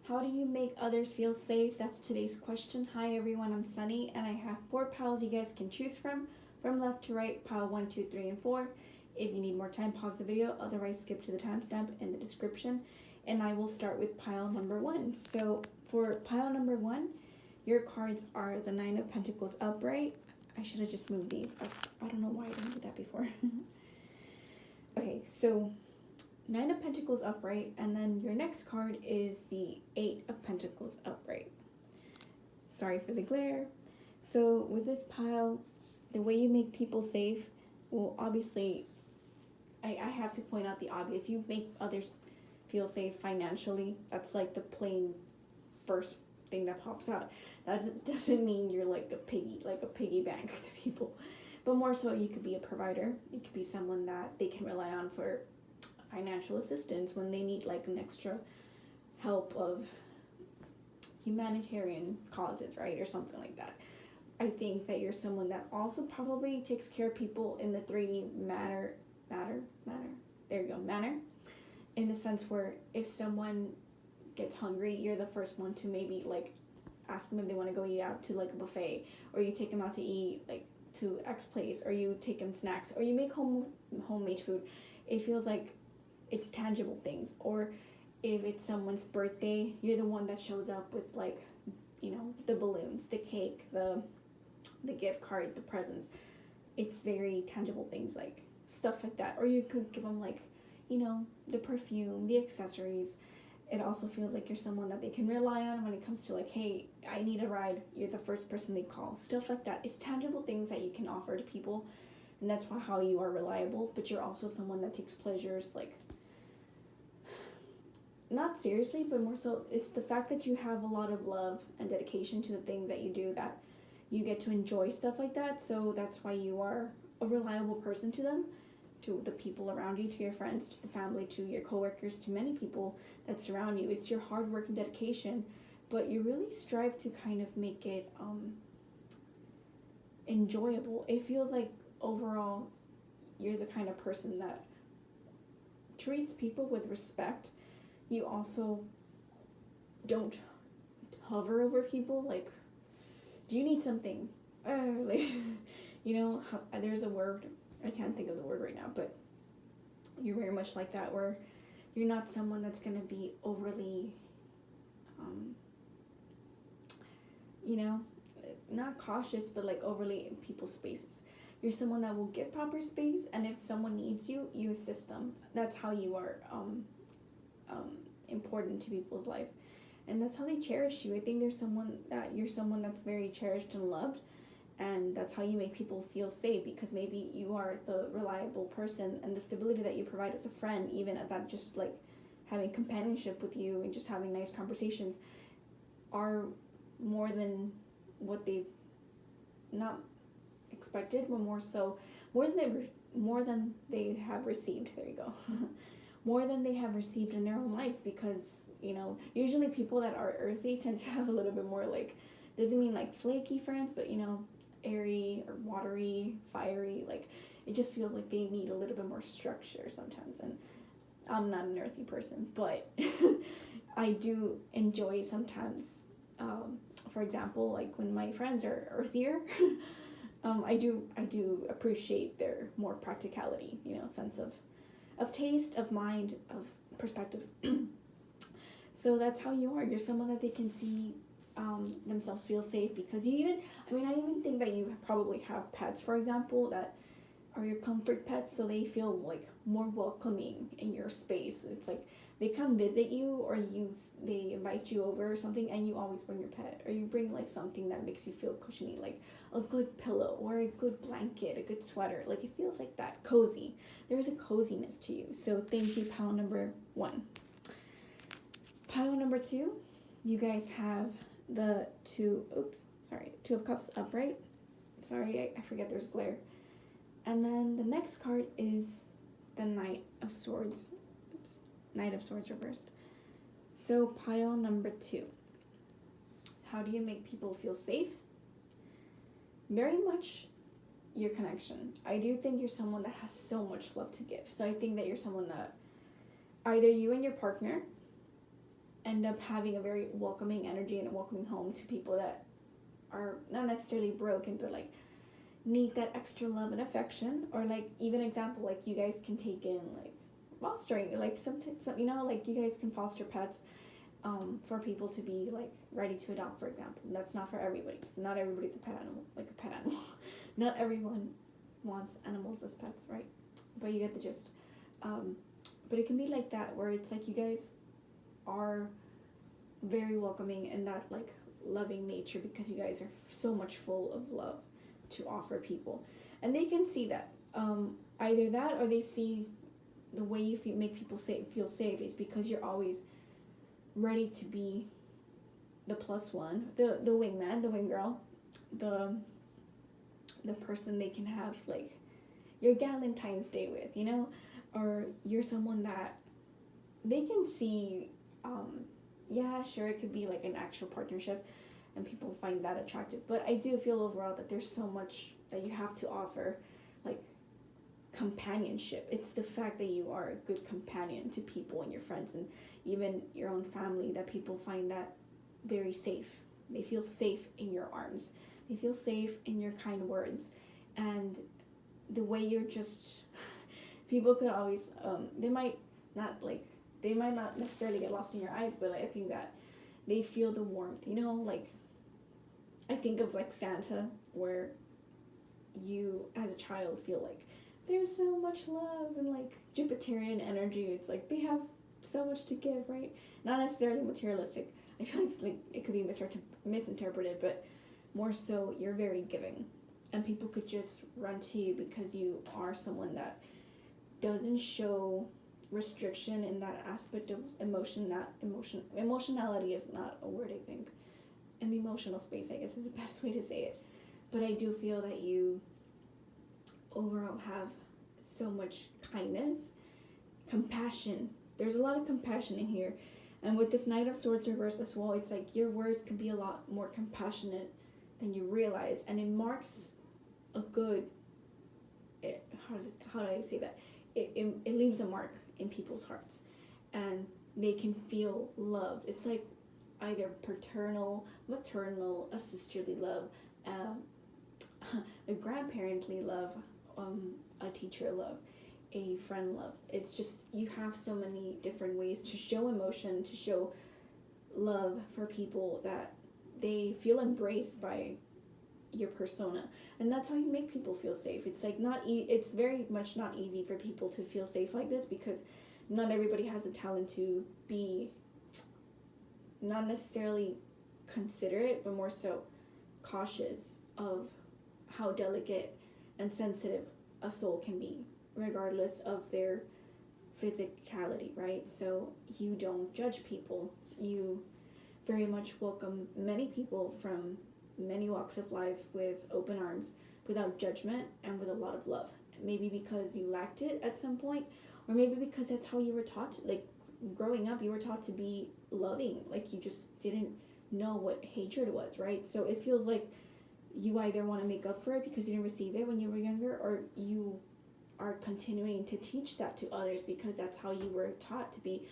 How do you make others feel safe? That's today's question. Hi everyone, I'm Sunny, and I have 4 piles you guys can choose from left to right, pile 1, 2, 3, and 4. If you need more time, pause the video, otherwise skip to the timestamp in the description. And I will start with pile number 1. So for pile number 1, your cards are the 9 of Pentacles upright. I should have just moved these. I don't know why I didn't do that before. Okay, so 9 of Pentacles upright, and then your next card is the 8 of Pentacles upright. Sorry for the glare. So with this pile, the way you make people safe, well, obviously, I have to point out the obvious. You make others feel safe financially. That's like the plain first thing that pops out. That doesn't mean you're like a piggy bank to people. But more so, you could be a provider. You could be someone that they can rely on for financial assistance when they need like an extra help of humanitarian causes, right? Or something like that. I think that you're someone that also probably takes care of people in the 3D manner. There you go, manner. In the sense where if someone gets hungry, you're the first one to maybe like ask them if they want to go eat out to like a buffet, or you take them out to eat like to X place, or you take them snacks, or you make homemade food. It feels like it's tangible things. Or if it's someone's birthday, you're the one that shows up with like, you know, the balloons, the cake, the gift card, the presents. It's very tangible things, like stuff like that. Or you could give them like, you know, the perfume, the accessories. It also feels like you're someone that they can rely on when it comes to like, hey, I need a ride. You're the first person they call. Stuff like that. It's tangible things that you can offer to people, and that's how you are reliable. But you're also someone that takes pleasures, like, not seriously, but more so it's the fact that you have a lot of love and dedication to the things that you do, that you get to enjoy stuff like that. So that's why you are a reliable person to them, to the people around you, to your friends, to the family, to your coworkers, to many people that surround you. It's your hard work and dedication, but you really strive to kind of make it enjoyable. It feels like overall you're the kind of person that treats people with respect. You also don't hover over people like, do you need something? Like, you know, there's a word, I can't think of the word right now, but you're very much like that, where you're not someone that's going to be overly, you know, not cautious, but like overly in people's spaces. You're someone that will give proper space, and if someone needs you, you assist them. That's how you are important to people's life, and that's how they cherish you. I think you're someone that's very cherished and loved, and that's how you make people feel safe, because maybe you are the reliable person, and the stability that you provide as a friend, even at that, just like having companionship with you and just having nice conversations, are more than what they've not expected, but more than they have received. There you go. More than they have received in their own lives, because, you know, usually people that are earthy tend to have a little bit more, like, doesn't mean like flaky friends, but, you know, airy or watery, fiery. Like, it just feels like they need a little bit more structure sometimes. And I'm not an earthy person, but I do enjoy sometimes, for example, like when my friends are earthier, I do appreciate their more practicality, you know, sense of taste, of mind, of perspective. So that's how you are. You're someone that they can see themselves feel safe, because I even think that you probably have pets, for example, that are your comfort pets, so they feel like more welcoming in your space. It's like they come visit you, or they invite you over or something, and you always bring your pet, or you bring like something that makes you feel cushiony, like a good pillow or a good blanket, a good sweater. Like, it feels like that cozy. There's a coziness to you. So thank you, pile number 1. Pile number 2, you guys have the two of Cups upright. Sorry, I forget there's glare. And then the next card is the Knight of Swords. Knight of Swords reversed. So pile number 2. How do you make people feel safe? Very much your connection. I do think you're someone that has so much love to give. So I think that you're someone that either you and your partner end up having a very welcoming energy and a welcoming home to people that are not necessarily broken, but like need that extra love and affection. Or like, even example, like you guys can take in like fostering, like some you know, like you guys can foster pets for people to be like ready to adopt, for example. And that's not for everybody, because not everybody's a pet animal, like a pet animal. Not everyone wants animals as pets, right? But you get the gist. But it can be like that, where it's like you guys are very welcoming and that like loving nature, because you guys are so much full of love to offer people, and they can see that. Either that, or they see the way you make people feel safe is because you're always ready to be the plus one, the wingman, the wing girl, the person they can have like your Valentine's Day with, you know, or you're someone that they can see. Yeah, sure, it could be like an actual partnership, and people find that attractive. But I do feel overall that there's so much that you have to offer, like companionship. It's the fact that you are a good companion to people and your friends and even your own family, that people find that very safe. They feel safe in your arms. They feel safe in your kind words, and the way you're just. People could always they might not necessarily get lost in your eyes, but I think that they feel the warmth, you know, like I think of like Santa, where you as a child feel like there's so much love and like Jupiterian energy. It's like they have so much to give, right? Not necessarily materialistic. I feel like it could be misinterpreted, but more so you're very giving, and people could just run to you because you are someone that doesn't show restriction in that aspect of emotionality is not a word, I think. In the emotional space, I guess, is the best way to say it. But I do feel that you overall have so much kindness, compassion. There's a lot of compassion in here. And with this Knight of Swords reverse as well, it's like your words can be a lot more compassionate than you realize. And it marks a good, how do I say that? It leaves a mark in people's hearts, and they can feel loved. It's like either paternal, maternal, a sisterly love, a grandparently love, a teacher love, a friend love. It's just, you have so many different ways to show emotion, to show love for people, that they feel embraced by your persona, and that's how you make people feel safe. It's like it's very much not easy for people to feel safe like this, because not everybody has the talent to be not necessarily considerate, but more so cautious of how delicate and sensitive a soul can be, regardless of their physicality, right? So you don't judge people. You very much welcome many people from many walks of life with open arms, without judgment, and with a lot of love. Maybe because you lacked it at some point, or maybe because that's how you were taught to, like growing up, you were taught to be loving, like you just didn't know what hatred was, right? So it feels like you either want to make up for it because you didn't receive it when you were younger, or you are continuing to teach that to others because that's how you were taught to be,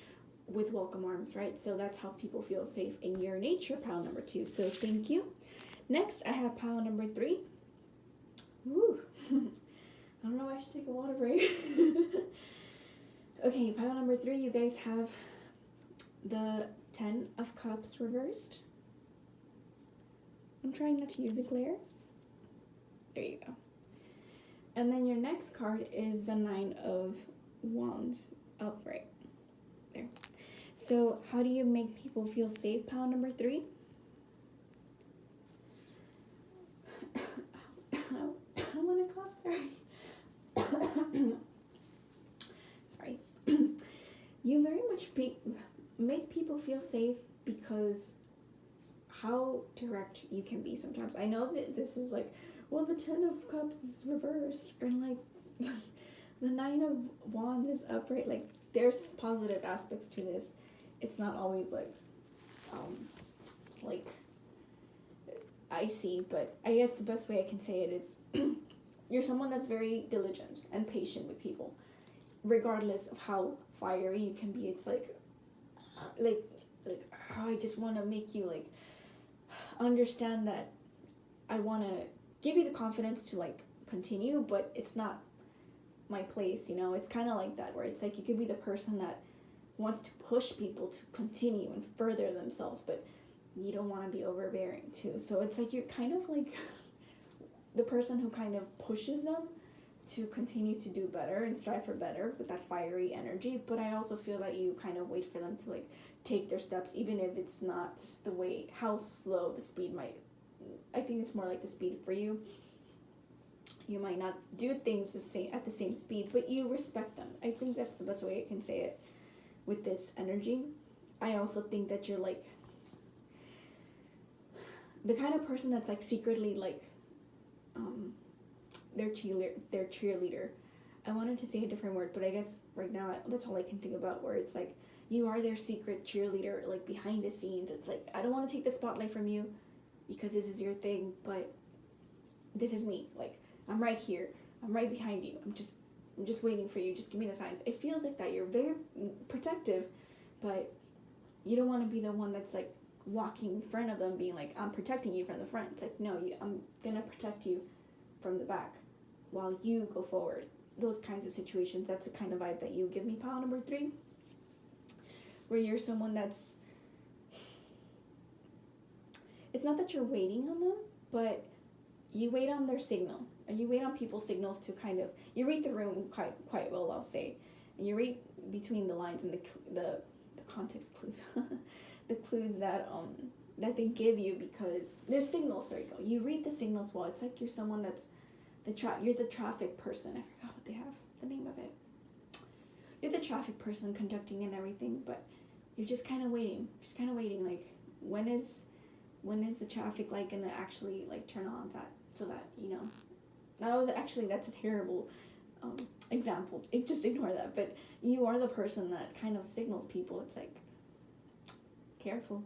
with welcome arms, right? So that's how people feel safe in your nature, pile number 2. So thank you. Next, I have pile number 3. Woo! I don't know why I should take a water break. Okay, pile number 3, you guys have the 10 of Cups reversed. I'm trying not to use a glare. There you go. And then your next card is the 9 of Wands upright. There. So how do you make people feel safe, pile number 3? I want to cough, sorry. You very much make people feel safe because how direct you can be sometimes. I know that this is like, well, the 10 of Cups is reversed, or like the 9 of Wands is upright. Like, there's positive aspects to this. It's not always like icy, but I guess the best way I can say it is you're someone that's very diligent and patient with people, regardless of how fiery you can be. It's like oh, I just want to make you like understand that I want to give you the confidence to like continue, but it's not my place, you know. It's kind of like that, where it's like you could be the person that wants to push people to continue and further themselves, but you don't want to be overbearing too. So it's like you're kind of like the person who kind of pushes them to continue to do better and strive for better with that fiery energy. But I also feel that you kind of wait for them to like take their steps, even if it's not the way, how slow the speed might. I think it's more like the speed for you. You might not do things at the same speed, but you respect them. I think that's the best way I can say it with this energy. I also think that you're like the kind of person that's like secretly like their cheerleader. I wanted to say a different word, but I guess right now that's all I can think about, where it's like you are their secret cheerleader, like behind the scenes. It's like, I don't want to take the spotlight from you because this is your thing, but this is me. Like, I'm right here. I'm right behind you. I'm just waiting for you. Just give me the signs. It feels like that. You're very protective, but you don't want to be the one that's like walking in front of them being like, I'm protecting you from the front. It's like, no, I'm gonna protect you from the back while you go forward. Those kinds of situations, that's the kind of vibe that you give me. Pile number 3, where you're someone that's, it's not that you're waiting on them, but you wait on their signal, or you wait on people's signals to kind of, you read the room quite well, I'll say, and you read between the lines and the context clues, the clues that they give you, because there's signals. There you go. You read the signals well. It's like you're someone that's you're the traffic person. I forgot what they have, the name of it. You're the traffic person conducting and everything, but you're just kind of waiting. Like, when is the traffic light gonna actually like turn on, that so that, you know. That's a terrible example. Just ignore that. But you are the person that kind of signals people. It's like, careful.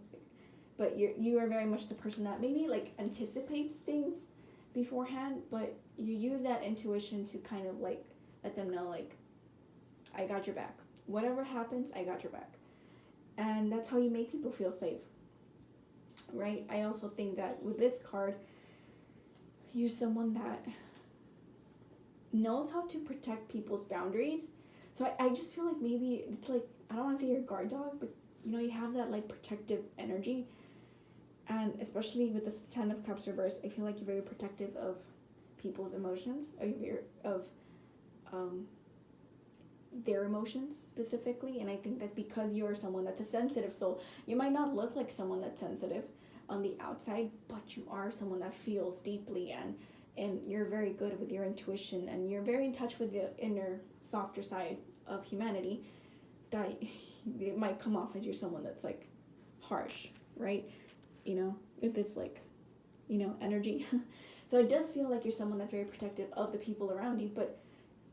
But you are very much the person that maybe like anticipates things beforehand, but you use that intuition to kind of like let them know, like, I got your back. Whatever happens, I got your back. And that's how you make people feel safe, right? I also think that with this card, you're someone that knows how to protect people's boundaries. So I just feel like maybe it's like, I don't want to say you're a guard dog, but you know, you have that like protective energy. And especially with this 10 of Cups reverse, I feel like you're very protective of people's emotions, of their emotions specifically. And I think that because you're someone that's a sensitive soul, you might not look like someone that's sensitive on the outside, but you are someone that feels deeply, and you're very good with your intuition, and you're very in touch with the inner, softer side of humanity, that it might come off as you're someone that's like harsh, right? You know, with this like, you know, energy. So it does feel like you're someone that's very protective of the people around you, but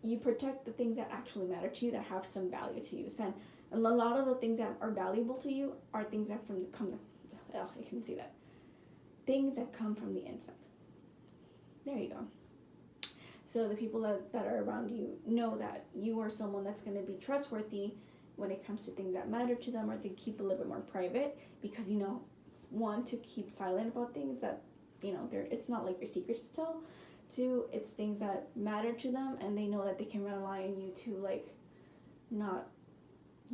you protect the things that actually matter to you, that have some value to you. So, and a lot of the things that are valuable to you are things that I can see that. Things that come from the inside. There you go. So the people that are around you know that you are someone that's going to be trustworthy when it comes to things that matter to them, or they keep a little bit more private, because, you know, one, to keep silent about things that, you know, it's not like your secrets to tell. Two, it's things that matter to them, and they know that they can rely on you to like not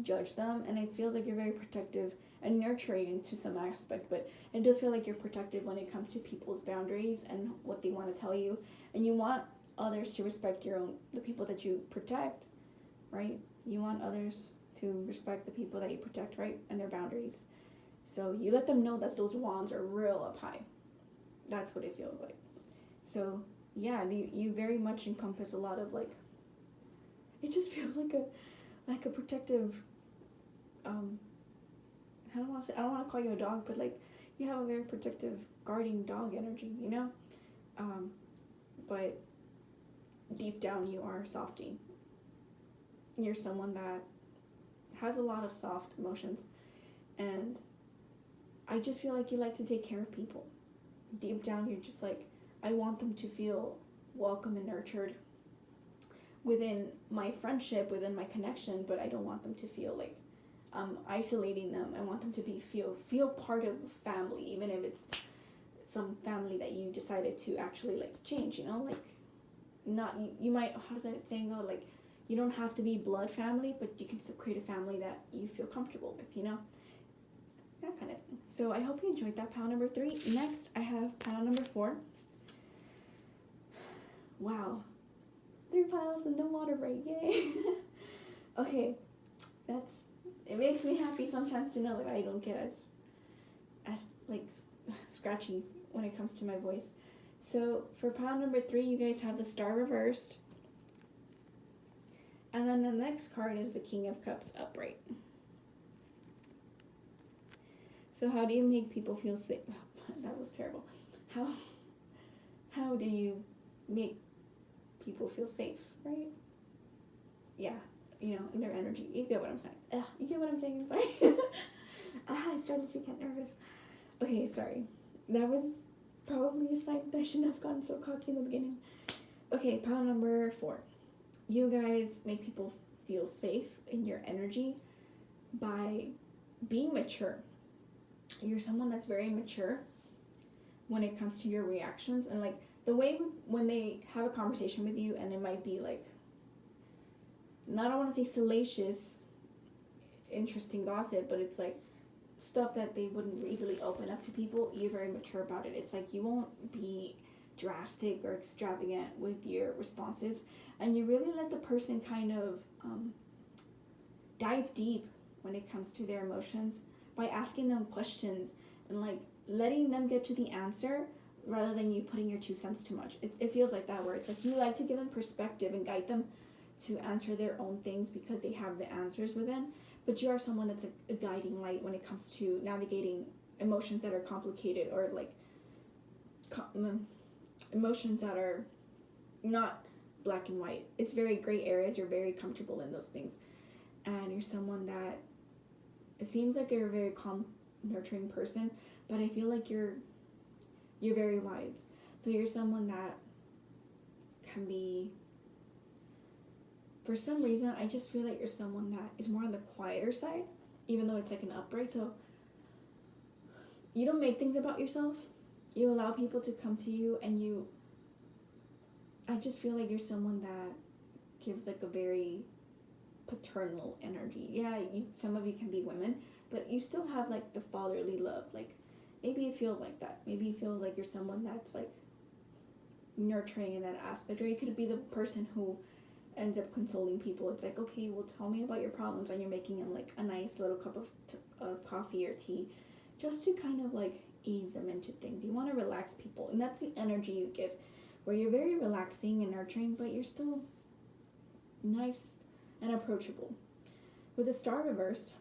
judge them. And it feels like you're very protective and nurturing to some aspect, but it does feel like you're protective when it comes to people's boundaries and what they want to tell you, and you want others to respect the people that you protect, right? You want others to respect the people that you protect, right? And their boundaries. So you let them know that those wands are real up high. That's what it feels like. So yeah, you very much encompass a lot of like, it just feels like a protective, I don't want to call you a dog, but like you have a very protective, guarding dog energy, you know? But deep down you are a softie. You're someone that has a lot of soft emotions, and I just feel like you like to take care of people. Deep down you're just like, I want them to feel welcome and nurtured within my friendship, within my connection, but I don't want them to feel like isolating them. I want them to feel part of the family, even if it's some family that you decided to actually like change, you know, like not you might, how does that saying go, like you don't have to be blood family, but you can still create a family that you feel comfortable with, you know, that kind of thing. So I hope you enjoyed that pile number 3. Next I have pile number 4. Wow, 3 piles and no water break, yay. Okay, it makes me happy sometimes to know that I don't get as like scratchy when it comes to my voice. So for pile number 3, you guys have the Star reversed. And then the next card is the King of Cups upright. So how do you make people feel safe? That was terrible. How do you make people feel safe, right? Yeah, you know, in their energy. You get what I'm saying. You get what I'm saying? I'm sorry. I started to get nervous. Okay, sorry. That was probably a sign that I shouldn't have gotten so cocky in the beginning. Okay, pile number 4. You guys make people feel safe in your energy by being mature. You're someone that's very mature when it comes to your reactions, and like the way when they have a conversation with you, and it might be like, not, I want to say salacious, interesting gossip, but it's like stuff that they wouldn't easily open up to people. You're very mature about it. It's like you won't be drastic or extravagant with your responses, and you really let the person kind of dive deep when it comes to their emotions by asking them questions and like letting them get to the answer rather than you putting your 2 cents too much. It feels like that, where it's like you like to give them perspective and guide them to answer their own things because they have the answers within, but you are someone that's a guiding light when it comes to navigating emotions that are complicated, or like emotions that are not black and white. It's very gray areas. You're very comfortable in those things, and you're someone that, it seems like you're a very calm, nurturing person, but I feel like you're very wise. So you're someone that can be, for some reason, I just feel like you're someone that is more on the quieter side, even though it's like an upright. So you don't make things about yourself. You allow people to come to you, and I just feel like you're someone that gives like a very paternal energy. Yeah, some of you can be women, but you still have like the fatherly love. Like maybe it feels like that. Maybe it feels like you're someone that's like nurturing in that aspect, or you could be the person who ends up consoling people. It's like, okay, well, tell me about your problems, and you're making them like a nice little cup of coffee or tea, just to kind of like ease them into things. You want to relax people, and that's the energy you give, where you're very relaxing and nurturing, but you're still nice and approachable. With the Star reversed,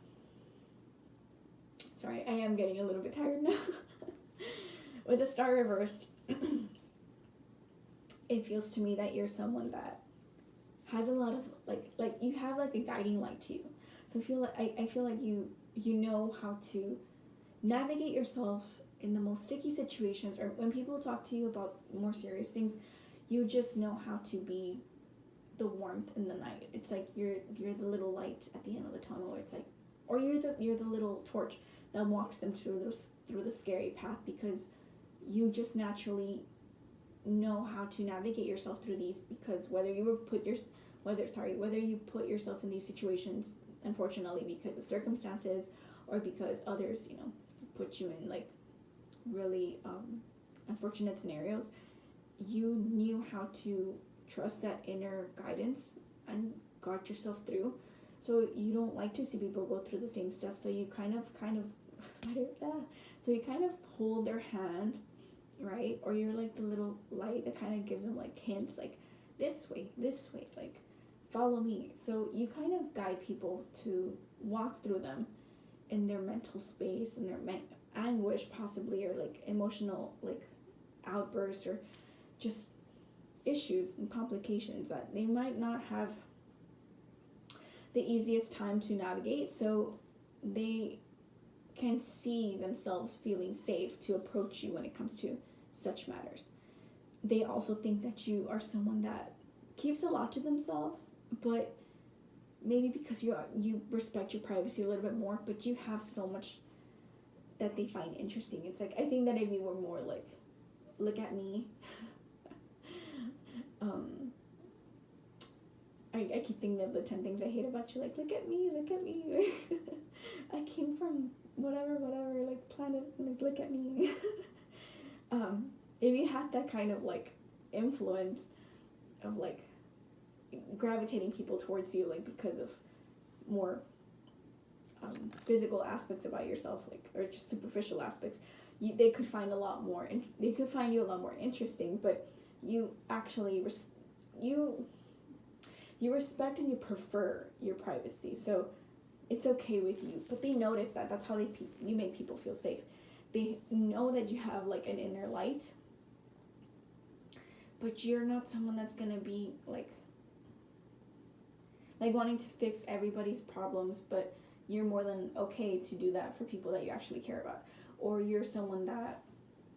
sorry, I am getting a little bit tired now. With the Star reversed, it feels to me that you're someone that has a lot of like you have like a guiding light to you. So I feel like you know how to navigate yourself in the most sticky situations, or when people talk to you about more serious things, you just know how to be the warmth in the night. It's like you're the little light at the end of the tunnel, or it's like, or you're the little torch that walks them through the scary path, because you just naturally know how to navigate yourself through these, because whether you put yourself in these situations, unfortunately, because of circumstances, or because others, you know, put you in like really unfortunate scenarios, you knew how to trust that inner guidance and got yourself through. So you don't like to see people go through the same stuff, so you kind of so you kind of hold their hand, right? Or you're like the little light that kind of gives them like hints, like this way, like follow me. So you kind of guide people to walk through them in their mental space and their anguish, possibly, or like emotional like outbursts, or just issues and complications that they might not have the easiest time to navigate. So they can see themselves feeling safe to approach you when it comes to such matters. They also think that you are someone that keeps a lot to themselves, but maybe because you respect your privacy a little bit more, but you have so much that they find interesting. It's like, I think that if you were more like, look at me. I keep thinking of the 10 things I hate about you, like, look at me, I came from whatever, like, planet, like, look at me. If you had that kind of, like, influence of, like, gravitating people towards you, like, because of more physical aspects about yourself, like, or just superficial aspects, they could find you a lot more interesting, but you actually you respect and you prefer your privacy, so it's okay with you. But they notice that. That's how you make people feel safe. They know that you have like an inner light, but you're not someone that's gonna be like wanting to fix everybody's problems, but you're more than okay to do that for people that you actually care about. Or you're someone that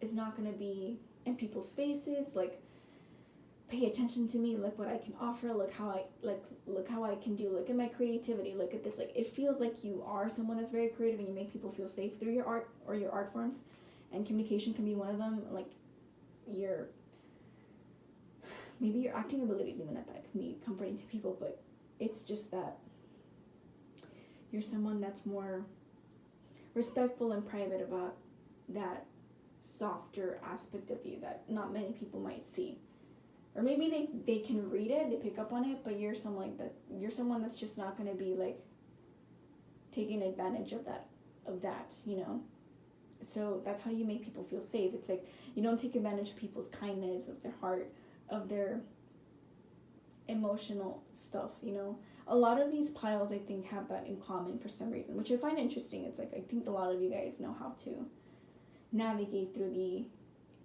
is not gonna be in people's faces, like, pay attention to me, look what I can offer, look how I can do, look at my creativity, look at this. Like, it feels like you are someone that's very creative and you make people feel safe through your art or your art forms, and communication can be one of them. Like, maybe your acting abilities even at that can be comforting to people, but it's just that you're someone that's more respectful and private about that softer aspect of you that not many people might see. Or maybe they can read it, they pick up on it, but you're someone that's just not going to be like taking advantage of that, you know? So that's how you make people feel safe. It's like, you don't take advantage of people's kindness, of their heart, of their emotional stuff, you know? A lot of these piles, I think, have that in common for some reason, which I find interesting. It's like, I think a lot of you guys know how to navigate through the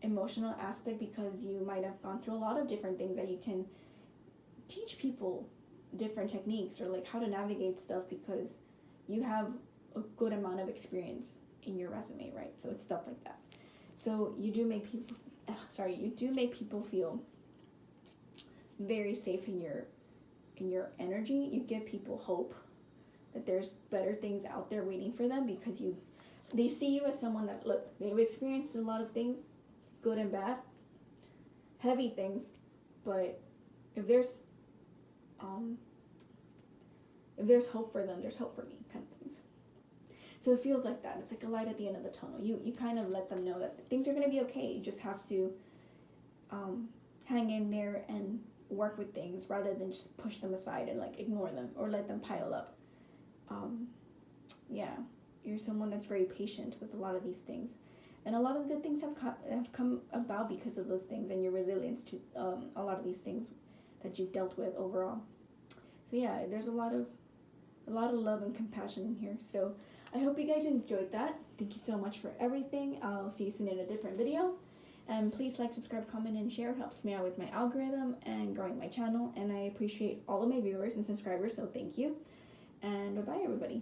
emotional aspect because you might have gone through a lot of different things that you can teach people different techniques or like how to navigate stuff because you have a good amount of experience in your resume, right? So it's stuff like that. So you do make people feel very safe in your energy. You give people hope that there's better things out there waiting for them because they see you as someone that, look, they've experienced a lot of things, good and bad, heavy things, but if there's hope for them, there's hope for me, kind of things. So it feels like that. It's like a light at the end of the tunnel. You kind of let them know that things are going to be okay. You just have to hang in there and work with things rather than just push them aside and like ignore them or let them pile up. You're someone that's very patient with a lot of these things. And a lot of good things have come about because of those things and your resilience to a lot of these things that you've dealt with overall. So yeah, there's a lot of love and compassion in here. So I hope you guys enjoyed that. Thank you so much for everything. I'll see you soon in a different video. And please like, subscribe, comment, and share. It helps me out with my algorithm and growing my channel. And I appreciate all of my viewers and subscribers, so thank you. And bye-bye, everybody.